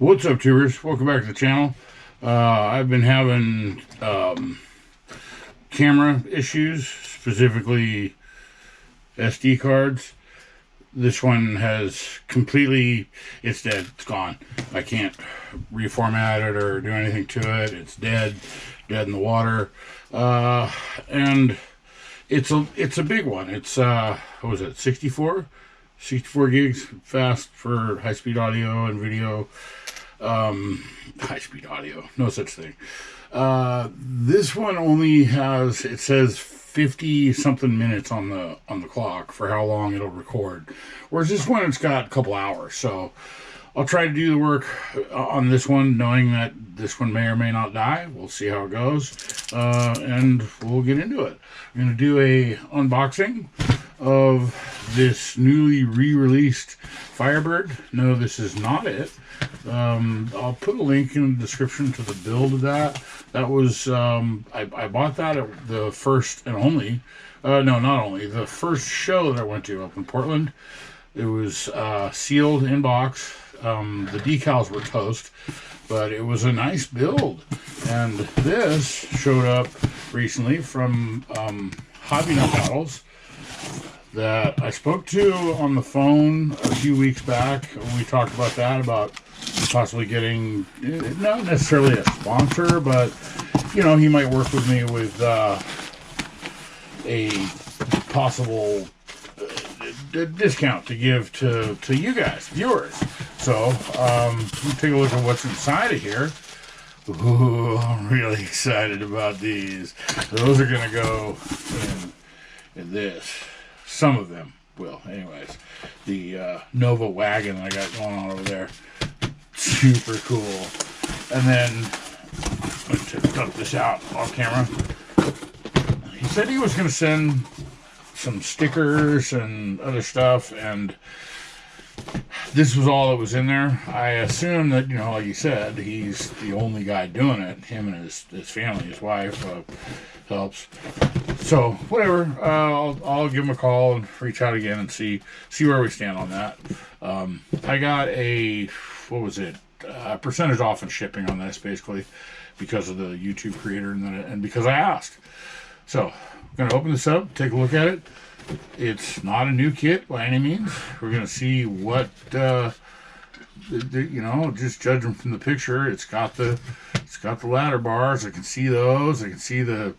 What's up, tubers? Welcome back to the channel. I've been having camera issues, specifically SD cards. This one has completely, it's dead, it's gone. I can't reformat it or do anything to it. It's dead in the water. And it's a big one. It's, what was it, 64 gigs fast for high-speed audio and video. High-speed audio, no such thing. This one only has, it says 50 something minutes on the clock for how long it'll record, whereas this one it's got a couple hours. So I'll try to do the work on this one, knowing that this one may or may not die. We'll see how it goes, and we'll get into it. I'm going to do a unboxing of this newly re-released Firebird. No, this is not it. I'll put a link in the description to the build of that. That was, I bought that at the first and only, no, not only, the first show that I went to up in Portland. It was sealed in box. The decals were toast, but it was a nice build. And this showed up recently from Hobby Models that I spoke to on the phone a few weeks back. We talked about that, about possibly getting, not necessarily a sponsor, but, you know, he might work with me with a possible discount to give to you guys, viewers. So, take a look at what's inside of here. Ooh, I'm really excited about these. Those are going to go in this. Some of them will. Anyways, the Nova wagon I got going on over there. Super cool. And then, I'm going to dump this out off camera. He said he was going to send some stickers and other stuff, and this was all that was in there. I assume that, you know, like you said, he's the only guy doing it. Him and his family, his wife, helps. So whatever, I'll give him a call and reach out again and see where we stand on that. I got a, what was it, percentage off in shipping on this, basically, because of the YouTube creator and because I asked. So I'm going to open this up, take a look at it. It's not a new kit by any means. We're going to see what, you know, just judging from the picture, it's got the ladder bars. I can see those. I can see the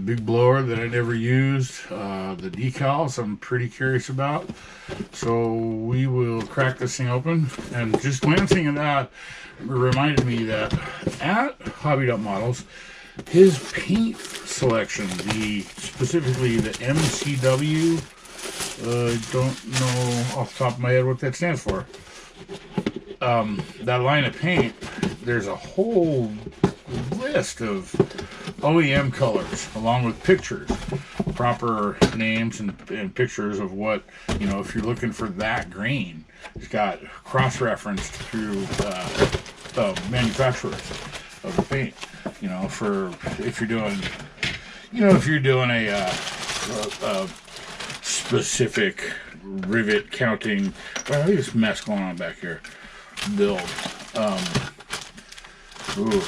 big blower that I never used. The decals I'm pretty curious about. So we will crack this thing open. And just glancing at that reminded me that at Hobby Models, his paint selection, specifically the MCW, don't know off the top of my head what that stands for. That line of paint, there's a whole list of OEM colors along with pictures, proper names and pictures of what, you know, if you're looking for that green. It's got cross-referenced through manufacturers of the paint. You know, for if you're doing, you know, if you're doing a specific rivet counting, well, look at this mess going on back here. Build. Ooh,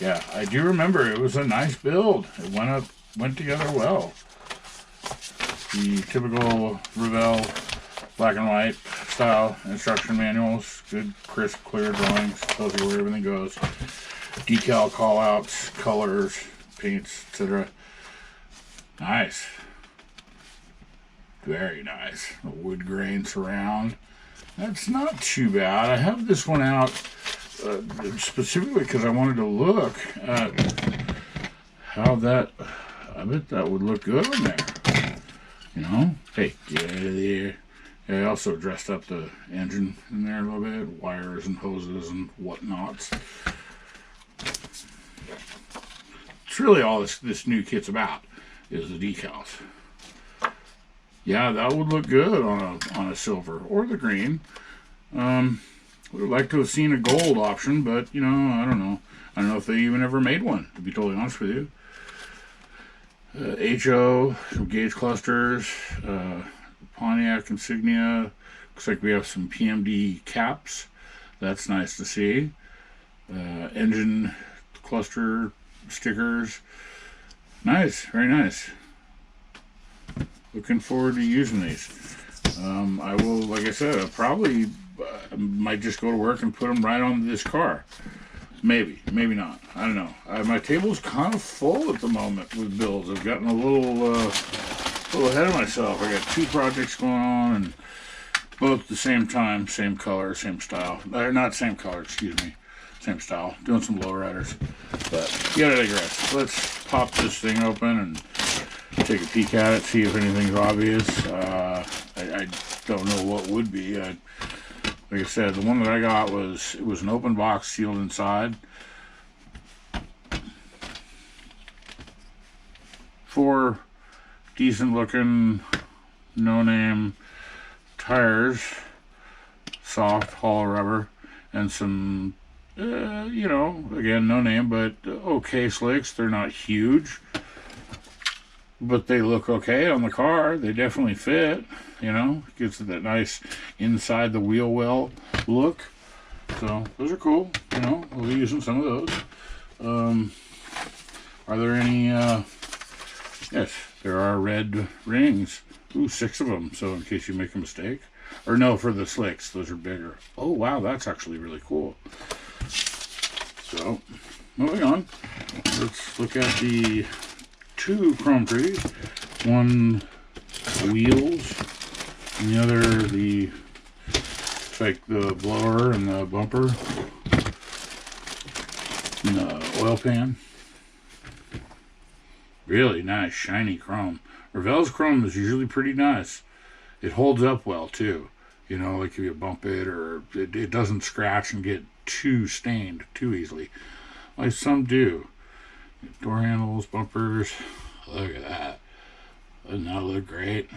yeah, I do remember it was a nice build. It went together well. The typical Revell black and white style instruction manuals, good, crisp, clear drawings, tells you where everything goes. Decal callouts, colors, paints, etc. Nice. Very nice. A wood grain surround. That's not too bad. I have this one out specifically because I wanted to look at how that, I bet that would look good in there. You know? Hey, get out of there. I also dressed up the engine in there a little bit. Wires and hoses and whatnots. It's really all this new kit's about, is the decals. Yeah, that would look good on a silver or the green. Would have liked to have seen a gold option, but you know, I don't know. I don't know if they even ever made one, to be totally honest with you. HO, some gauge clusters, Pontiac insignia. Looks like we have some PMD caps. That's nice to see. Engine cluster stickers. Nice, very nice. Looking forward to using these. I will, like I said, I probably might just go to work and put them right on this car. Maybe, maybe not. I don't know. My table's kind of full at the moment with builds. I've gotten a little ahead of myself. I got 2 projects going on, and both at the same time, same color, same style. Not same color, excuse me. Same style. Doing some lowriders. But yeah, I digress. Let's pop this thing open and take a peek at it, see if anything's obvious. I don't know what would be. Like I said, the one that I got was an open box sealed inside. 4 decent looking, no name tires, soft hollow rubber, and some you know, again, no name, but okay slicks. They're not huge, but they look okay on the car. They definitely fit, you know. Gives it that nice inside the wheel well look. So those are cool, you know. We'll be using some of those. Are there any yes, there are red rings. Ooh, 6 of them, so in case you make a mistake. Or no, for the slicks, those are bigger. Oh wow, that's actually really cool. So, moving on, let's look at the 2 chrome trees. One wheels, and the other it's like the blower and the bumper and the oil pan. Really nice, shiny chrome. Revell's chrome is usually pretty nice. It holds up well too. You know, like if you bump it, or it doesn't scratch and get too stained too easily, like some do. Door handles, bumpers. Look at that. Doesn't that look great?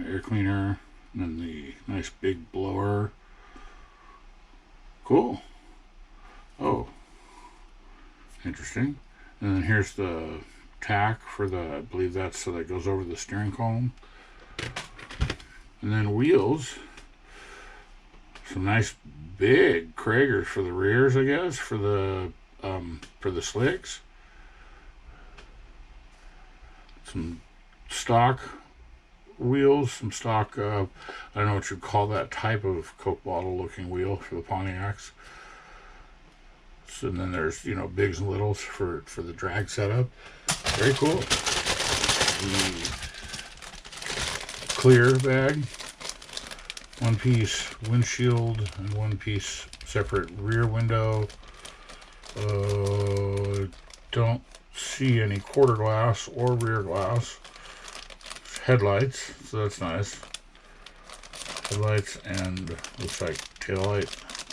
Air cleaner, and then the nice big blower. Cool. Oh, interesting. And then here's the tack for the, I believe that's so that goes over the steering column. And then wheels. Some nice big Kragers for the rears, I guess, for the slicks. Some stock wheels, some stock, I don't know what you'd call that type of Coke bottle looking wheel for the Pontiacs. So, and then there's, you know, bigs and littles for the drag setup. Very cool. The clear bag. 1 piece windshield and 1 piece separate rear window. Don't see any quarter glass or rear glass. Headlights, so that's nice. Headlights and looks like tail light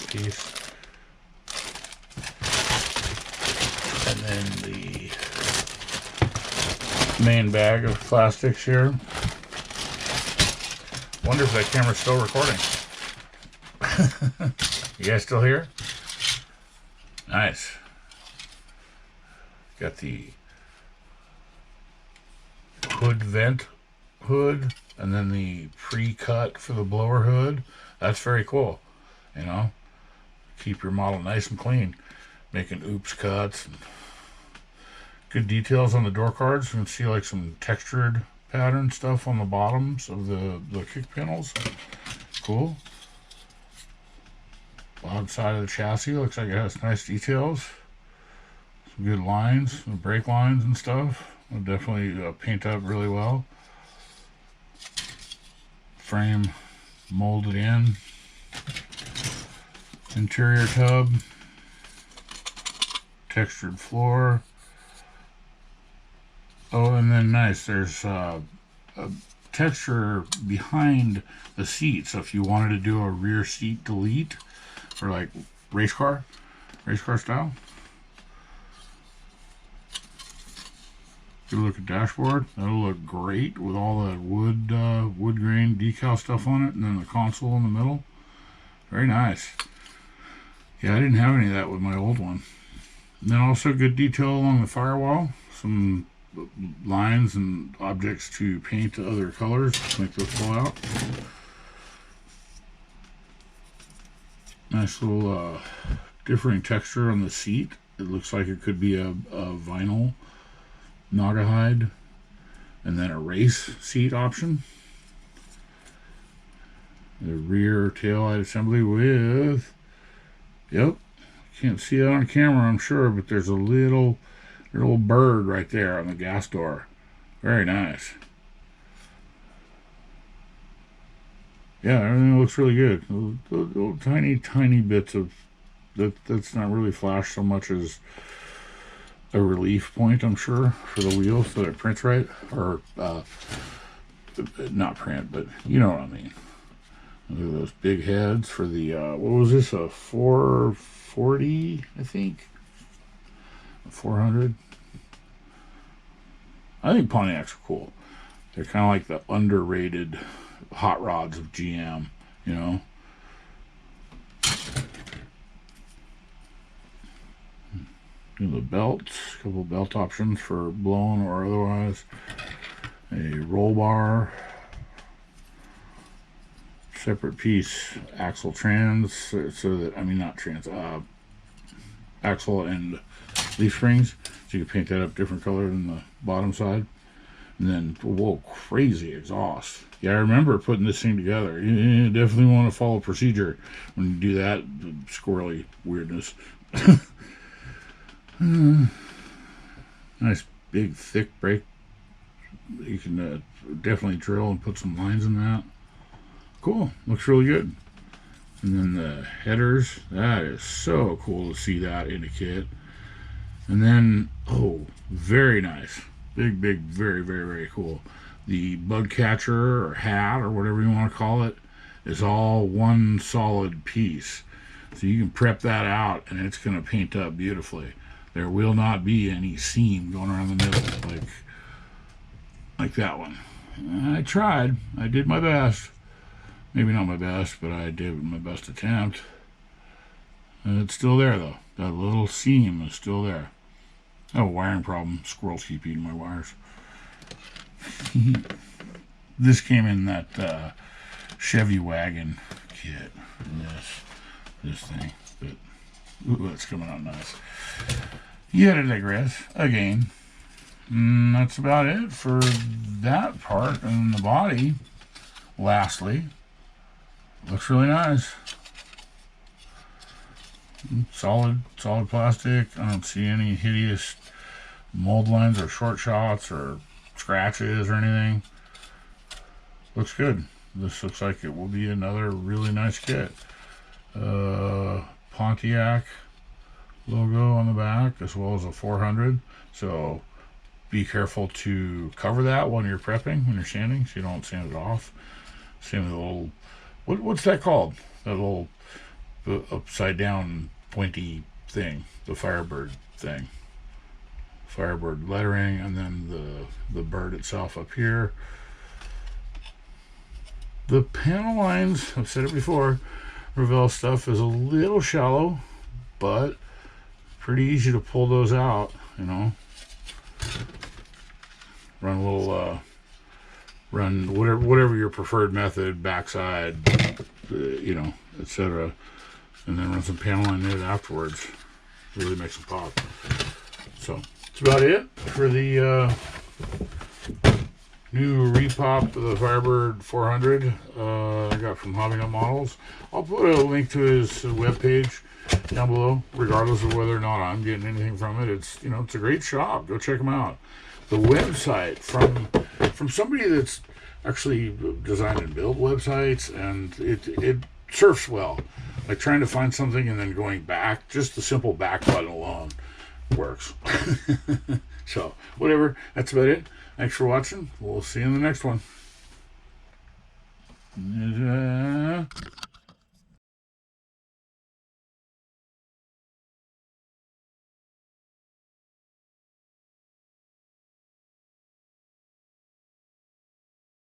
piece. And then the main bag of plastics here. Wonder if that camera's still recording. You guys still here? Nice. Got the hood vent hood, and then the pre-cut for the blower hood. That's very cool. You know, keep your model nice and clean. Making oops cuts. Good details on the door cards. You can see like some textured pattern stuff on the bottoms of the kick panels. Cool. Bottom side of the chassis looks like it has nice details. Some good lines, some brake lines and stuff. It'll definitely paint up really well. Frame molded in. Interior tub. Textured floor. Oh, and then nice, there's a texture behind the seat. So if you wanted to do a rear seat delete for like race car style. Good look at dashboard. That'll look great with all that wood grain decal stuff on it, and then the console in the middle. Very nice. Yeah, I didn't have any of that with my old one. And then also good detail along the firewall. Some lines and objects to paint other colors, make those pull out. Nice little differing texture on the seat. It looks like it could be a vinyl Naugahyde, and then a race seat option. The rear taillight assembly with, yep, can't see it on camera, I'm sure, but there's a little bird right there on the gas door. Very nice. Yeah, everything looks really good. Little tiny bits of that's not really flash so much as a relief point, I'm sure, for the wheels so that it prints right, or not print, but you know what I mean. Look at those big heads for the what was this, a 440, I think, a 400. I think Pontiacs are cool. They're kind of like the underrated hot rods of GM, you know. The belts, a couple belt options for blown or otherwise. A roll bar, separate piece axle trans, so that, I mean, not trans, axle and leaf springs, so you can paint that up different color than the bottom side. And then, whoa, crazy exhaust. Yeah, I remember putting this thing together. You definitely want to follow procedure when you do that squirrely weirdness. Nice big thick brake. You can definitely drill and put some lines in that. Cool, looks really good. And then the headers, that is so cool to see that in a kit. And then, oh, very nice, big, very cool. The bug catcher or hat or whatever you want to call it is all one solid piece, so you can prep that out and it's going to paint up beautifully. There will not be any seam going around the middle like that one. I tried. I did my best. Maybe not my best, but I did my best attempt. And it's still there, though. That little seam is still there. Oh, wiring problem. Squirrels keep eating my wires. This came in that Chevy wagon kit. This thing. But, ooh, that's coming out nice. Yet to digress again. That's about it for that part. And the body, lastly, looks really nice. Solid plastic. I don't see any hideous mold lines or short shots or scratches or anything. Looks good. This looks like it will be another really nice kit. Pontiac logo on the back, as well as a 400. So be careful to cover that when you're prepping, when you're sanding, so you don't sand it off. Same with the little, what's that called? That little upside down pointy thing, the Firebird thing. Firebird lettering, and then the bird itself up here. The panel lines, I've said it before, Revell stuff is a little shallow, but pretty easy to pull those out, you know. Run a little, run whatever your preferred method, backside, you know, etc. And then run some panel line knit afterwards. Really makes them pop. So that's about it for the new repop of the Firebird 400 I got from Hobby Nut Models. I'll put a link to his webpage down below, regardless of whether or not I'm getting anything from it. It's, you know, it's a great shop. Go check them out. The website from somebody that's actually designed and built websites, and it surfs well. Like trying to find something and then going back, just the simple back button alone works. So whatever, that's about it. Thanks for watching. We'll see you in the next one.